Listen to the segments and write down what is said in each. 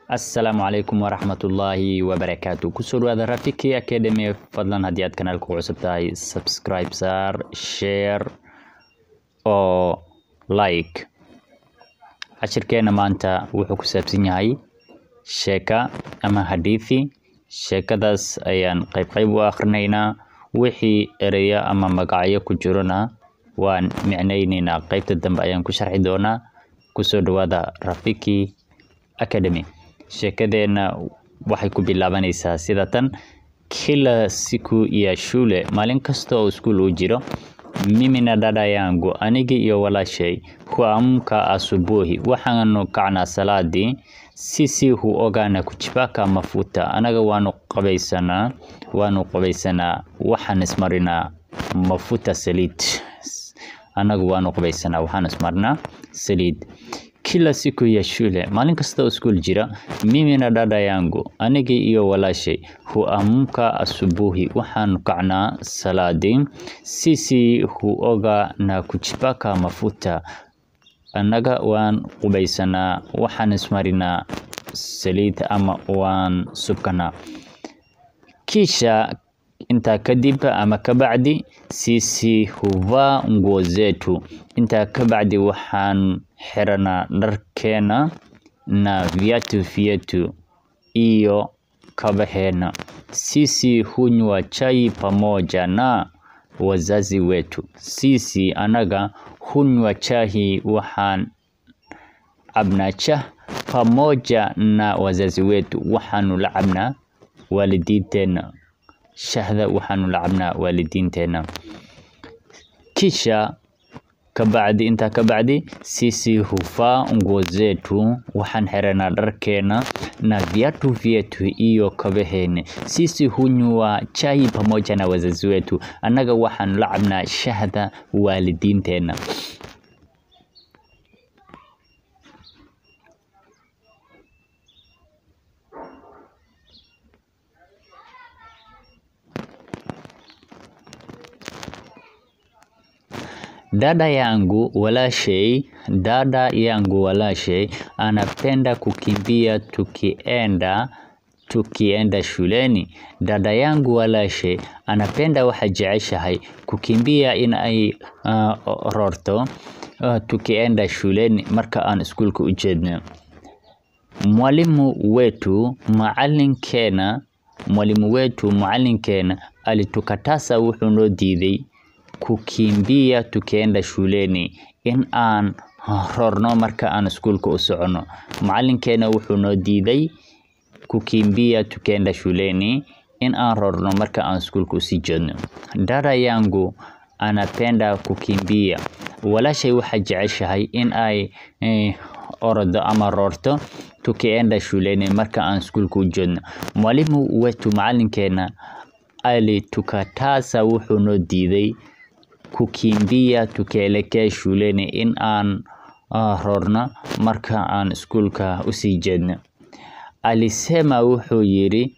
السلام عليكم ورحمة الله وبركاته. كسر هذا رافيكي أكاديمي فضلا هديات كنالكو عصبتاي سبسكرايب صار شير أو لايك. عشركينا مانتا وحو كسابسين هاي شيكا أما حديثي شيكا داس أيان قيب وآخرنينا وحي إريا أما مقاعية كجرونا وان معنينينا قيب تدنب أيان كشرحي دونا. كسر هذا رافيكي أكاديمي sheekadeena waxay ku bilaabanaysaa sidatan. Kila siku ya shule, maalin kasta oo iskuul u jiro, mimi na dada yangu anigi iyo walaashay huamka asubuhi waxaanu kacnaa salaadii. Sisi huoga kujipaka mafuta, anaga waanu qabaysanaa waxaan ismarinaa mafuta saliid. Anaga waanu qabaysanaa waxaan ismarinaa saliid. Kila siku ya shule, maalin kasta oo school jira, mimi na dada yangu anigi iyo walaashay huamka asubuhi waxaanu kacnaa salaadii. Sisi huoga na kujipaka mafuta, anaga waan qubaysanaa waxaan ismarinaa saliid ama waan subkanaa. Kisha inta kadib ama kabacdi sisi huvaa nguo zetu. Inta kabacdi waxaan xiranaa dharkeena na viatu vyetu iyo kabaheena. Sisi hunywa chai pamoja na wazazi wetu. Sisi anaga hunywa chai waxaan cabnaa chah pamoja na wazazi wetu. Waxaanu la cabnaa waalidiinteena. Shahda waxaanu la cabnaa waalidiinteena. Kisha inta kabacdi sisi huvaa nguo zetu waxaan xiranaa dharkeena na viatu vyetu iyo kabaheena. Sisi hunywa chai pamoja na wazazi wetu. Anaga waxaanu la cabnaa shahda waalidiinteena. Dada yangu walaashay anapenda kukimbia tukienda shuleni. Dada yangu walaashay anapenda jeceshahay kukimbia in ay roorto tukienda shuleni marka aan iskuulka u jeedno. Mwalimu wetu macallinkeena alitukataza wuxuu noo diiday kukimbia tukienda shuleni, in aan roorno marka aan iskuulka u socono. Macallinkeena wuxuu noo diiday kukimbia tukienda shuleni, in aan roorno marka aan iskuulka u sii jeedno. Dada yangu anapenda kukimbia. Walaashay waxay jeceshahay in ay ordo ama roorto tukienda shuleni marka aan iskuulka u jeedno. Mwalimu wetu macallinkeena alitukataza wuxuu noo diiday kukimbia tukielekea shuleni, in aan roorno marka aan iskuulka u sii jeedno. Alisema wuxuu yiri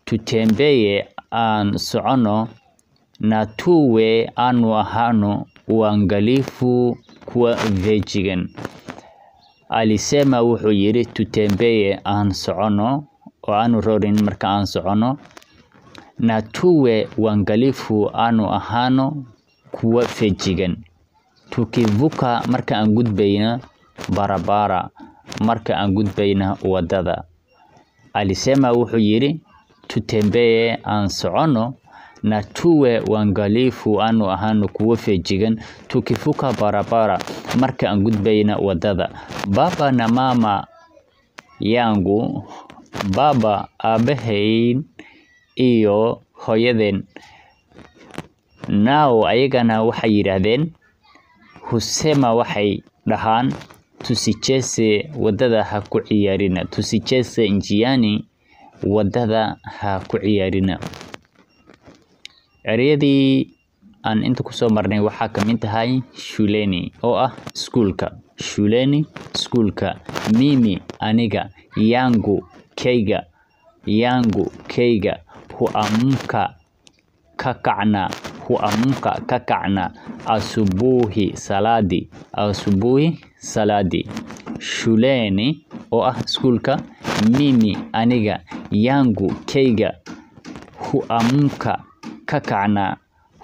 tutembee aan socono na tuwe aanu ahaano uangalifu kuwa feejigan. Alisema wuxuu yiri tutembee aan socono oo aanu roorin marka aan socono, na tuwe uangalifu aanu ahaano kuwa feejigan. Tukivuka marka aan gudbayna barabara, marka aan gudbayna wadada. Alisema wuxuu yiri tutembee aan socono na tuwe uangalifu aanu ahaano kuwa feejigan. Tukivuka barabara marka aan gudbayna wadada. Baba na mama yangu, baba aabahayn iyo hooyadeen, nao ayagana waxay yiraahdeen, husema waxay dhahaan tusicheze wadada ha ku ciyaarina. Tusicheze njiani, wadada ha ku ciyaarina. Ereyadii aan inta ku soo marnay waxaa ka mid tahay shuleni oo ah iskuulka. Shuleni iskuulka. Mimi aniga. Yangu kayga. Huamka kakacna asubuhi saladi. Shuleni oo ah iskuulka, mimi aniga, yangu kayga, huamka kakacna,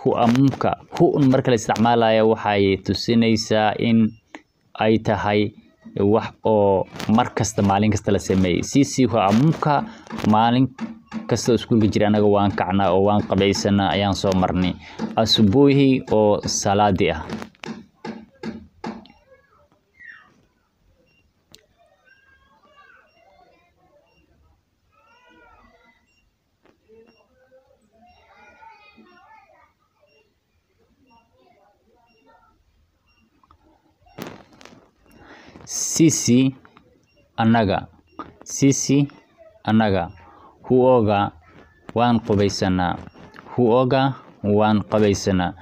huamka hu marka la isticmaalayo waxay tusinaysaa in ay tahay wax oo markasta maalin kasta la sameeyay. Sisi huamka maalin kasta iskuulka jira anaga waan kacnaa oo waan qabaysanaa ayaan soo marnay. Asubuhi oo salaadi ah. Sisi anaga, sisi anaga, huoga waan qabaysanaa, huoga waan qabaysanaa,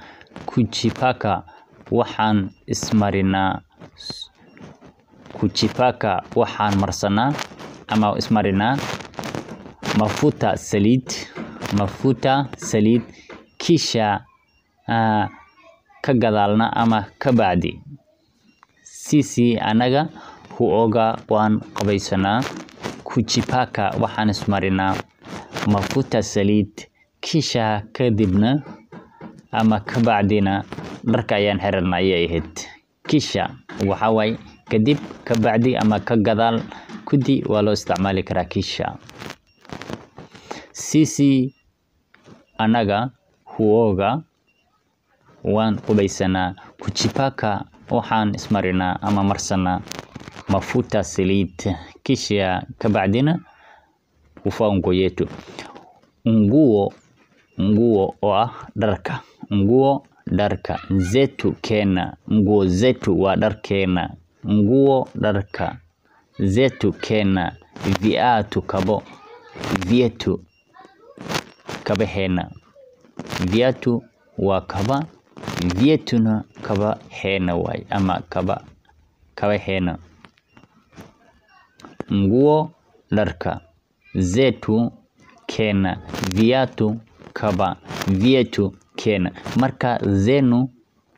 kujipaka waxaan ismarinaa, kujipaka waxaan marsanaa ama ismarinaa, mafuta salid, kisha ka gadaalna ama ka bacdi. Sisi anaga, huoga waan qabaysanaa, kujipaka waxaan ismarinaa, mafuta salid, kisha kadibna ama ka bacdina dharka ayaan xiranaa ayay ahayd. Kisha waxa way kadib, ka bacdi ama ka gadaal, kudi waa loo isticmaali karaa kisha. Sisi anaga, huoga waan qabaysanaa, kujipaka waxaan ismarinaa ama marsanaa, mafuta salid, kisha ka bacdina hufaa nguo yetu. Nguo oo ah dharka, nguo dharka, zetu keena, nguo zetu waa dharkeena, nguo dharka, zetu keena, viatu kabo, vietu kabaheena, viatu waa kaba, vietuna kaba heena way ama kaba heena. Nguo dharka, zetu keena, viatu kaba, vietu keena. Marka zenu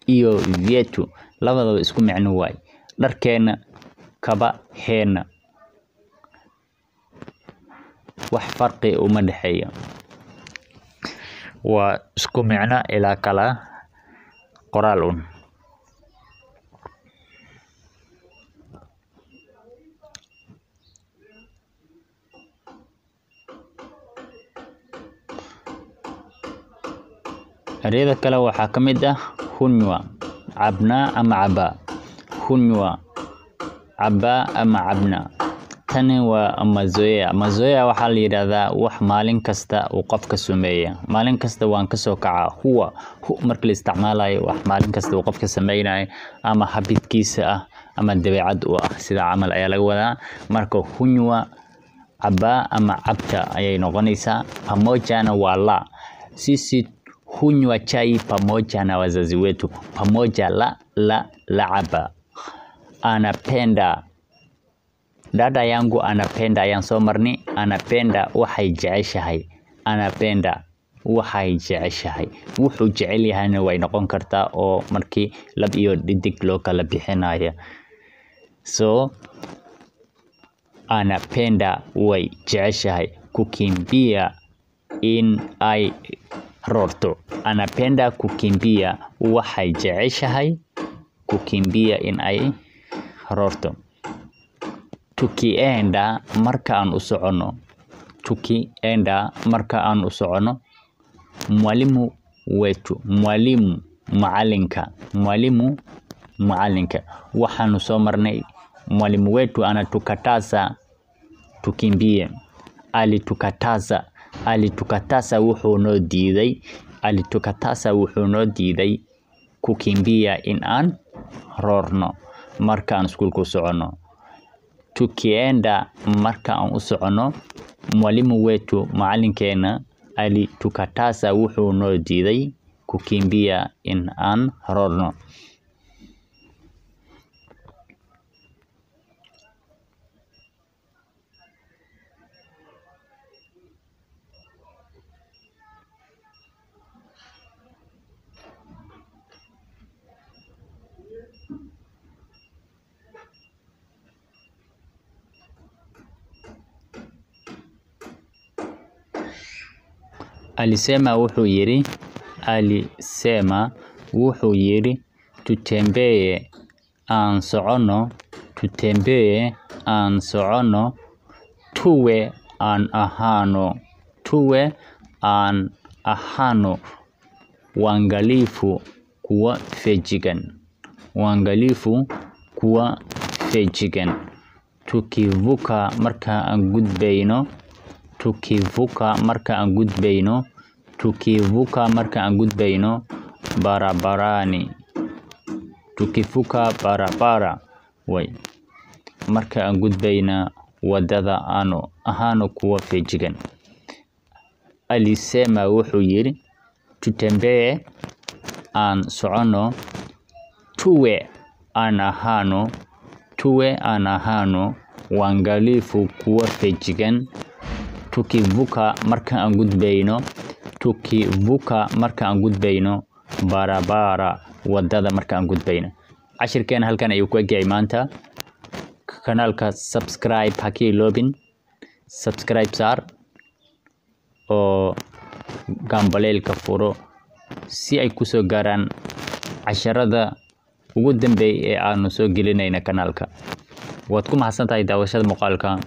iyo vietu labadaba isku macno way. Dharkeena kaba heena. wax farqi uma dhaxeeyo. Waa isku macno ilaa kala qoraal un. Ereyada kale waxaa ka mid ah hunywa, cabna ama caba. Hunywa, caba ama cabna. Tani waa mazoea. Mazoea waxaa la yiraahdaa wax maalin kasta uu qofka sameeyo. Maalin kasta waan ka soo kacaa. Huwa marka la isticmaalayo wax maalin kasta uu qofka sameeynayo ama habitkiisa ah ama dabeecad u ah sida camal ayaa laga wadaa. Marka hunywa, caba ama cabta ayay noqonaysaa. Pamoja na waa sisi hunywa chai pamoja na wazazi wetu. Pamoja caba. Anapenda, dada yangu anapenda, ayaan soo marni. Anapenda waxay jeceshahay. Anapenda waxay jeceshahay. Wuxuu jecel yahayna way noqon kartaa oo markii lab iyo dhidig loo kala bixinayo. So anapenda way jeceshahay. Kukimbia in ay roorto. Anapenda kukimbia waxay jeceshahay. Kukimbia in ay roorto. Tukienda marka aan u socono. Tukienda marka aan u socono. Mwalimu wetu. Mwalimu macalinka. Mwalimu macalinka. Waxaanu soo marnay mwalimu wetu anatukataza tukimbie. Alitukataza. Alitukataza wuxuu noo diiday. Alitukataza wuxuu noo diiday kukimbia in aan roorno marka aan iskuulka u socono. Tukienda marka aan u socono. Mwalimu wetu macalinkeena alitukataza wuxuu noo diiday kukimbia in aan roorno. alisema wuxuu yiri tutembee aan socono, tuwe aan ahano, waangalifu kuwa fejigan, tukivuka marka aan gudbayno, barabarani, tukivuka barabara way marka aan gudbayna wadada ahano kuwa fejigan. Alisema wuxuu yiri tutembee aan socono, tuwe aan ahano, waangalifu kuwa fejigan, tukivuka marka aan gudbayno, barabara wadada marka aan gudbayno. cashirkeena halkan ayuu ku egyahay maanta. kanaalka subscribe ha ka iloobin, subscribe saar oo gambaleelka furo si ay kusoo gaaraan casharada ugu dambeeyay ee aanu soo gelinayna kanaalka. waad ku mahadsantahay daawashada muuqaalka.